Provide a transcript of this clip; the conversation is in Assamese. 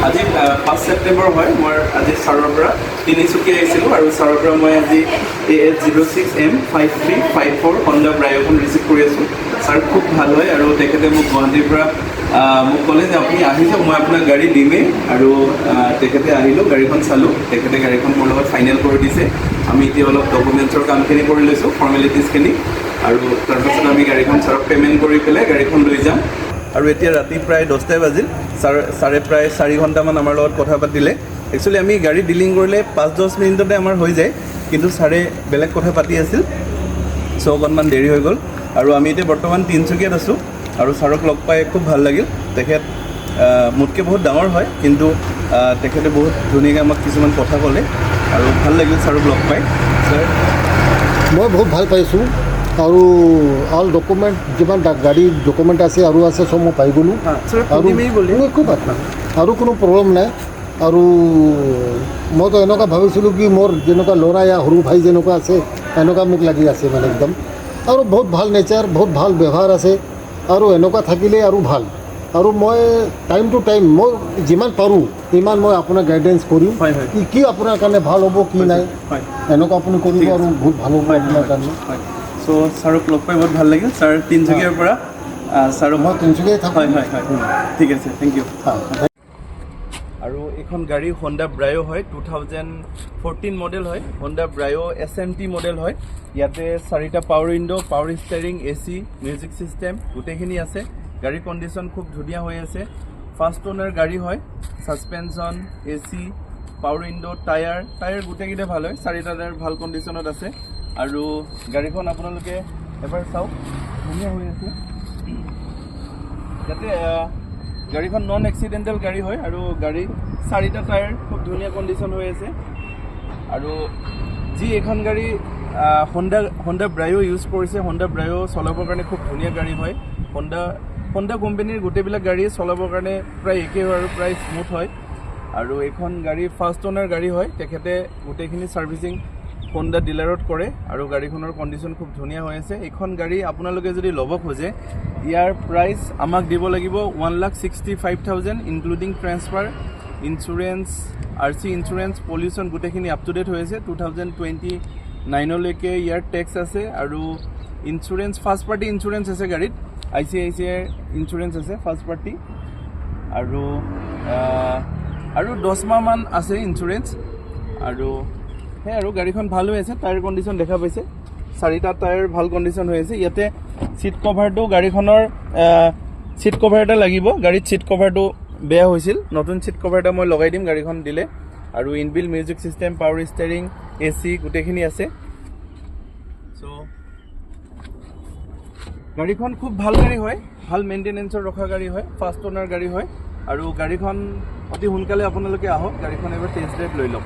আজি 5 ছেপ্টেম্বৰ হয়। মই আজি ছাৰৰ পৰা তিনিচুকীয়া আহিছিলোঁ আৰু ছাৰৰ পৰা মই আজি AS06M5354 হণ্ডা ব্ৰাইঅ'খন ৰিচিভ কৰি আছোঁ। ছাৰ খুব ভাল হয় আৰু তেখেতে মোক গুৱাহাটীৰ পৰা মোক ক'লে যে আপুনি আহি যাওক, মই আপোনাক গাড়ী দিমেই। আৰু তেখেতে আহিলোঁ, গাড়ীখন চালোঁ, তেখেতে গাড়ীখন মোৰ লগত ফাইনেল কৰি দিছে। আমি এতিয়া অলপ ডকুমেণ্টছৰ কামখিনি কৰি লৈছোঁ, ফৰ্মেলিটিজখিনি, আৰু তাৰপাছত আমি গাড়ীখন ছাৰক পে'মেণ্ট কৰি পেলাই গাড়ীখন লৈ যাম। আৰু এতিয়া ৰাতি প্ৰায় 10টাই বাজিল। ছাৰে প্ৰায় 4 ঘণ্টামান আমাৰ লগত কথা পাতিলে। একচুৱেলি আমি গাড়ী ডিলিং কৰিলে 5-10 মিনিটতে আমাৰ হৈ যায়, কিন্তু ছাৰে বেলেগ কথা পাতি আছিল, চ' অকণমান দেৰি হৈ গ'ল। আৰু আমি এতিয়া বৰ্তমান তিনিচুকীয়াত আছোঁ আৰু ছাৰক লগ পাই খুব ভাল লাগিল। তেখেত মোতকৈ বহুত ডাঙৰ হয়, কিন্তু তেখেতে বহুত ধুনীয়াকৈ আমাক কিছুমান কথা ক'লে আৰু ভাল লাগিল ছাৰক লগ পাই। ছাৰ, মই বহুত ভাল পাইছোঁ আৰু অল ডকুমেণ্ট যিমান গাড়ীৰ ডকুমেণ্ট আছে আৰু আছে চব মই পাই গ'লোঁ আৰু কোনো প্ৰব্লেম নাই। আৰু মইতো এনেকুৱা ভাবিছিলোঁ কি মোৰ যেনেকুৱা ল'ৰা या সৰু ভাই যেনেকুৱা আছে এনেকুৱা মোক লাগি আছে মানে একদম। আৰু বহুত ভাল নেচাৰ, বহুত ভাল ব্যৱহাৰ আছে আৰু এনেকুৱা থাকিলে আৰু ভাল। আৰু মই টাইম টু টাইম মই যিমান পাৰোঁ সিমান মই আপোনাক গাইডেঞ্চ কৰিম, কি আপোনাৰ কাৰণে ভাল হ'ব কি নাই, এনেকুৱা আপুনি কৰিব আৰু বহুত ভাল হ'ব আপোনাৰ কাৰণে। চ' ছাৰক লগ পাই বহুত ভাল লাগিল। ছাৰ তিনিচুকীয়াৰ পৰা, ছাৰক মই তিনিচুকীয়াই থাকোঁ। হয়, ঠিক আছে, থেংক ইউ। আৰু এইখন গাড়ী হণ্ডা ব্ৰাইঅ' হয়, 2014 মডেল হয়। হণ্ডা ব্ৰাইঅ' SMT মডেল হয়। ইয়াতে 4টা power window, power steering, AC, music system গোটেইখিনি আছে। গাড়ীৰ কণ্ডিশ্যন খুব ধুনীয়া হৈ আছে। ফাৰ্ষ্ট অ'নাৰ গাড়ী হয়। Suspension, AC, power window, tyre গোটেইকেইটা ভাল হয়। 4টা টায়াৰ ভাল কণ্ডিশ্যনত আছে। আৰু গাড়ীখন আপোনালোকে এবাৰ চাওক, ধুনীয়া হৈ আছে। ইয়াতে গাড়ীখন নন এক্সিডেণ্টেল গাড়ী হয় আৰু গাড়ী 4টা টায়াৰ খুব ধুনীয়া কণ্ডিশ্যন হৈ আছে। আৰু যি এইখন গাড়ী হণ্ডা ব্ৰাইঅ' ইউজ কৰিছে, হণ্ডা ব্ৰাইঅ' চলাবৰ কাৰণে খুব ধুনীয়া গাড়ী হয়। হণ্ডা কোম্পানীৰ গোটেইবিলাক গাড়ী চলাবৰ কাৰণে প্ৰায় একেই হয় আৰু প্ৰায় স্মুথ হয়। আৰু এইখন গাড়ী ফাৰ্ষ্ট অ'নাৰ গাড়ী হয়। তেখেতে গোটেইখিনি ছাৰ্ভিচিং হণ্ডা ডিলাৰত কৰে আৰু গাড়ীখনৰ কণ্ডিশ্যন খুব ধুনীয়া হৈ আছে। এইখন গাড়ী আপোনালোকে যদি ল'ব খোজে, ইয়াৰ প্ৰাইচ আমাক দিব লাগিব 1,65,000 including transfer, insurance, RC insurance, pollution গোটেইখিনি আপ টু ডেট হৈ আছে। 2029লৈকে ইয়াৰ টেক্স আছে আৰু ইঞ্চুৰেঞ্চ, ফাৰ্ষ্ট পাৰ্টি ইঞ্চুৰেঞ্চ আছে গাড়ীত। ICICI ইঞ্চুৰেঞ্চ আছে ফাৰ্ষ্ট পাৰ্টি। আৰু 10 মাহমান আছে ইঞ্চুৰেঞ্চ। আৰু সেই আৰু গাড়ীখন ভাল হৈ আছে। টায়াৰ কণ্ডিশ্যন দেখা পাইছে, 4টা টায়াৰ ভাল কণ্ডিশ্যন হৈ আছে। ইয়াতে ছিট কভাৰটো, গাড়ীখনৰ ছিট কভাৰ এটা লাগিব। গাড়ীত ছিট কভাৰটো বেয়া হৈছিল, নতুন ছিট কভাৰ এটা মই লগাই দিম গাড়ীখন দিলে। আৰু inbuilt music system, power steering, AC গোটেইখিনি আছে। চ' গাড়ীখন খুব ভাল গাড়ী হয়, ভাল মেইনটেনেঞ্চৰ ৰখা গাড়ী হয়, ফাৰ্ষ্ট অ'নাৰ গাড়ী হয়। আৰু গাড়ীখন অতি সোনকালে আপোনালোকে আহক, গাড়ীখন এবাৰ টেষ্ট ড্ৰাইভ লৈ লওক।